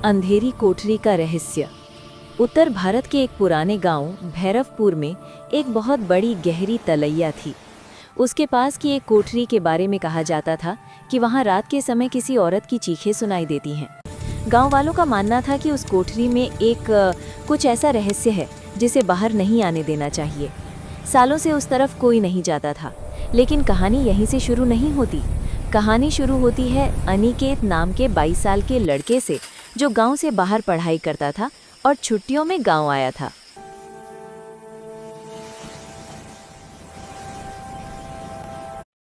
अंधेरी कोठरी का रहस्य। उत्तर भारत के एक पुराने गांव भैरवपुर में एक बहुत बड़ी गहरी तलैया थी। उसके पास की एक कोठरी के बारे में कहा जाता था कि वहां रात के समय किसी औरत की चीखें सुनाई देती हैं। गांव वालों का मानना था कि उस कोठरी में कुछ ऐसा रहस्य है जिसे बाहर नहीं आने देना चाहिए। सालों से उस तरफ कोई नहीं जाता था, लेकिन कहानी यहीं से शुरू नहीं होती। कहानी शुरू होती है अनिकेत नाम के 22 साल के लड़के से, जो गांव से बाहर पढ़ाई करता था और छुट्टियों में गांव आया था।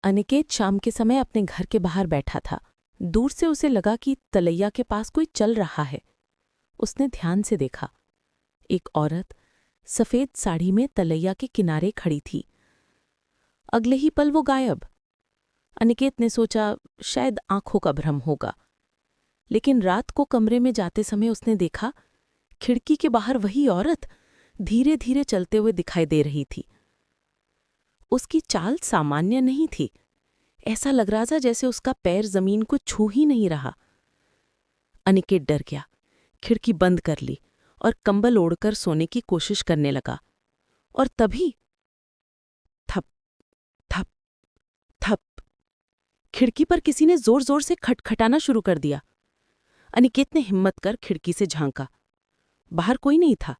अनिकेत शाम के समय अपने घर के बाहर बैठा था। दूर से उसे लगा कि तलैया के पास कोई चल रहा है। उसने ध्यान से देखा। एक औरत सफेद साड़ी में तलैया के किनारे खड़ी थी। अगले ही पल वो गायब। अनिकेत ने सोचा शायद आंखों का भ्रम होगा, लेकिन रात को कमरे में जाते समय उसने देखा खिड़की के बाहर वही औरत धीरे धीरे चलते हुए दिखाई दे रही थी। उसकी चाल सामान्य नहीं थी। ऐसा लग रहा था जैसे उसका पैर जमीन को छू ही नहीं रहा। अनिकेत डर गया, खिड़की बंद कर ली और कंबल ओढ़कर सोने की कोशिश करने लगा। और तभी थप थप थप खिड़की पर किसी ने जोर जोर से खटखटाना शुरू कर दिया। अनिकेत ने हिम्मत कर खिड़की से झांका। बाहर कोई नहीं था,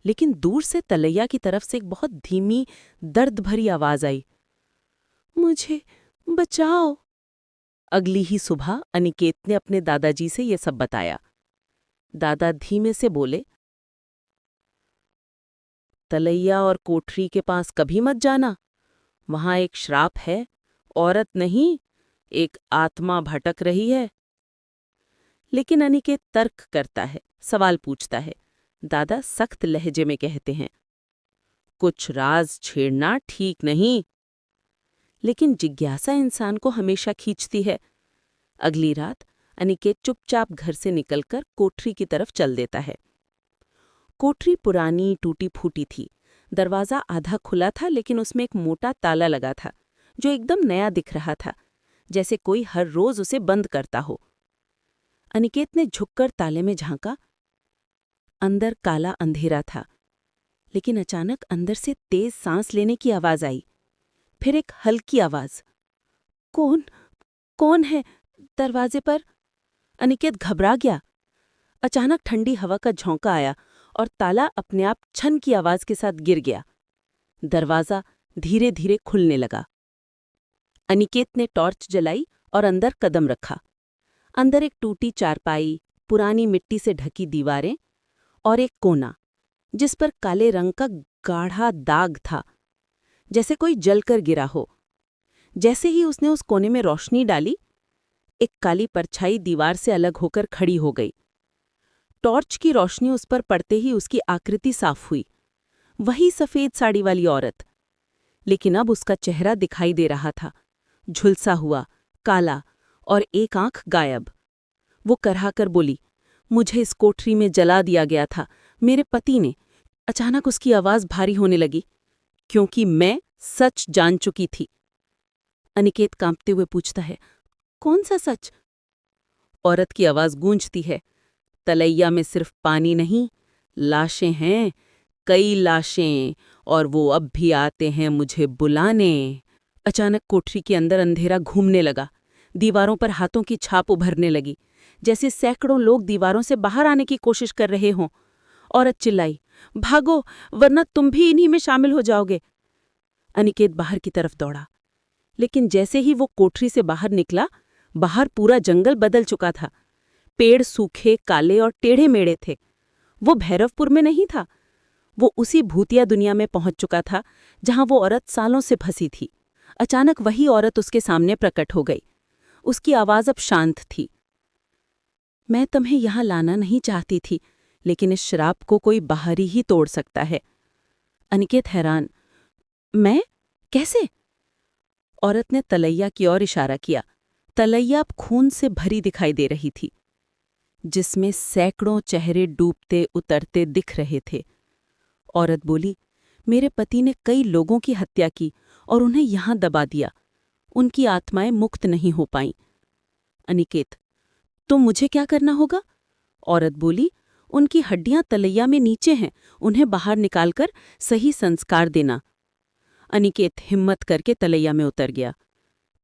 लेकिन दूर से तलैया की तरफ से एक बहुत धीमी दर्द भरी आवाज आई, मुझे बचाओ। अगली ही सुबह अनिकेत ने अपने दादाजी से ये सब बताया। दादा धीमे से बोले, तलैया और कोठरी के पास कभी मत जाना। वहां एक श्राप है, औरत नहीं, एक आत्मा भटक रही है। लेकिन अनिकेत तर्क करता है, सवाल पूछता है। दादा सख्त लहजे में कहते हैं, कुछ राज छेड़ना ठीक नहीं। लेकिन जिज्ञासा इंसान को हमेशा खींचती है। अगली रात अनिकेत चुपचाप घर से निकलकर कोठरी की तरफ चल देता है। कोठरी पुरानी टूटी फूटी थी। दरवाजा आधा खुला था, लेकिन उसमें एक मोटा ताला लगा था जो एकदम नया दिख रहा था, जैसे कोई हर रोज उसे बंद करता हो। अनिकेत ने झुककर ताले में झांका। अंदर काला अंधेरा था, लेकिन अचानक अंदर से तेज सांस लेने की आवाज आई। फिर एक हल्की आवाज, कौन है दरवाजे पर? अनिकेत घबरा गया। अचानक ठंडी हवा का झोंका आया और ताला अपने आप छन की आवाज के साथ गिर गया। दरवाजा धीरे धीरे खुलने लगा। अनिकेत ने टॉर्च जलाई और अंदर कदम रखा। अंदर एक टूटी चारपाई, पुरानी मिट्टी से ढकी दीवारें और एक कोना जिस पर काले रंग का गाढ़ा दाग था, जैसे कोई जलकर गिरा हो। जैसे ही उसने उस कोने में रोशनी डाली, एक काली परछाई दीवार से अलग होकर खड़ी हो गई। टॉर्च की रोशनी उस पर पड़ते ही उसकी आकृति साफ हुई। वही सफेद साड़ी वाली औरत, लेकिन अब उसका चेहरा दिखाई दे रहा था, झुलसा हुआ, काला, और एक आंख गायब। वो कराहकर बोली, मुझे इस कोठरी में जला दिया गया था, मेरे पति ने। अचानक उसकी आवाज भारी होने लगी, क्योंकि मैं सच जान चुकी थी। अनिकेत कांपते हुए पूछता है, कौन सा सच? औरत की आवाज गूंजती है, तलैया में सिर्फ पानी नहीं, लाशें हैं, कई लाशें, और वो अब भी आते हैं मुझे बुलाने। अचानक कोठरी के अंदर अंधेरा घूमने लगा। दीवारों पर हाथों की छाप उभरने लगी, जैसे सैकड़ों लोग दीवारों से बाहर आने की कोशिश कर रहे हों। औरत चिल्लाई, भागो, वरना तुम भी इन्हीं में शामिल हो जाओगे। अनिकेत बाहर की तरफ दौड़ा, लेकिन जैसे ही वो कोठरी से बाहर निकला, बाहर पूरा जंगल बदल चुका था। पेड़ सूखे, काले और टेढ़े मेढ़े थे। वो भैरवपुर में नहीं था, वो उसी भूतिया दुनिया में पहुंच चुका था जहां वो औरत सालों से फंसी थी। अचानक वही औरत उसके सामने प्रकट हो गई। उसकी आवाज अब शांत थी, मैं तुम्हें यहां लाना नहीं चाहती थी, लेकिन इस श्राप को कोई बाहरी ही तोड़ सकता है। अनिकेत हैरान, मैं? कैसे? औरत ने तलैया की ओर इशारा किया। तलैया अब खून से भरी दिखाई दे रही थी, जिसमें सैकड़ों चेहरे डूबते उतरते दिख रहे थे। औरत बोली, मेरे पति ने कई लोगों की हत्या की और उन्हें यहां दबा दिया। उनकी आत्माएं मुक्त नहीं हो पाईं। अनिकेत, तो मुझे क्या करना होगा? औरत बोली, उनकी हड्डियां तलैया में नीचे हैं, उन्हें बाहर निकालकर सही संस्कार देना। अनिकेत हिम्मत करके तलैया में उतर गया।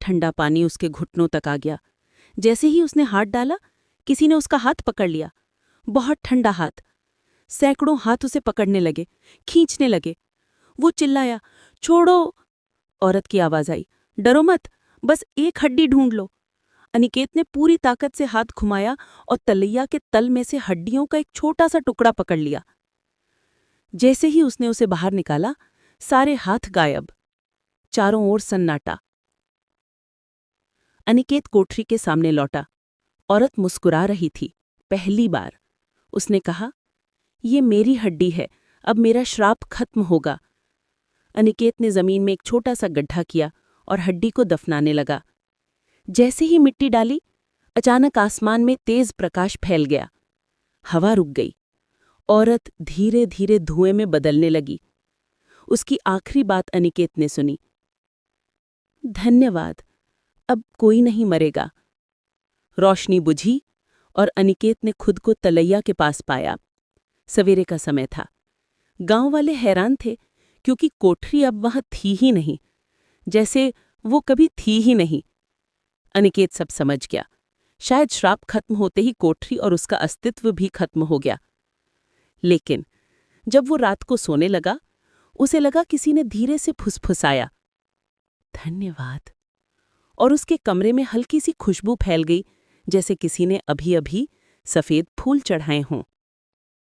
ठंडा पानी उसके घुटनों तक आ गया। जैसे ही उसने हाथ डाला, किसी ने उसका हाथ पकड़ लिया। बहुत ठंडा हाथ। सैकड़ों हाथ उसे पकड़ने लगे, खींचने लगे। वो चिल्लाया, छोड़ो। औरत की आवाज आई, डरो मत, बस एक हड्डी ढूंढ लो। अनिकेत ने पूरी ताकत से हाथ घुमाया और तलैया के तल में से हड्डियों का एक छोटा सा टुकड़ा पकड़ लिया। जैसे ही उसने उसे बाहर निकाला, सारे हाथ गायब। चारों ओर सन्नाटा। अनिकेत कोठरी के सामने लौटा। औरत मुस्कुरा रही थी, पहली बार। उसने कहा, ये मेरी हड्डी है, अब मेरा श्राप खत्म होगा। अनिकेत ने जमीन में एक छोटा सा गड्ढा किया और हड्डी को दफनाने लगा। जैसे ही मिट्टी डाली, अचानक आसमान में तेज प्रकाश फैल गया। हवा रुक गई। औरत धीरे धीरे धुएं में बदलने लगी। उसकी आखिरी बात अनिकेत ने सुनी, धन्यवाद, अब कोई नहीं मरेगा। रोशनी बुझी और अनिकेत ने खुद को तलैया के पास पाया। सवेरे का समय था। गांव वाले हैरान थे, क्योंकि कोठरी अब वहां थी ही नहीं, जैसे वो कभी थी ही नहीं। अनिकेत सब समझ गया। शायद श्राप खत्म होते ही कोठरी और उसका अस्तित्व भी खत्म हो गया। लेकिन जब वो रात को सोने लगा, उसे लगा किसी ने धीरे से फुसफुसाया, धन्यवाद। और उसके कमरे में हल्की सी खुशबू फैल गई, जैसे किसी ने अभी अभी सफेद फूल चढ़ाए हों।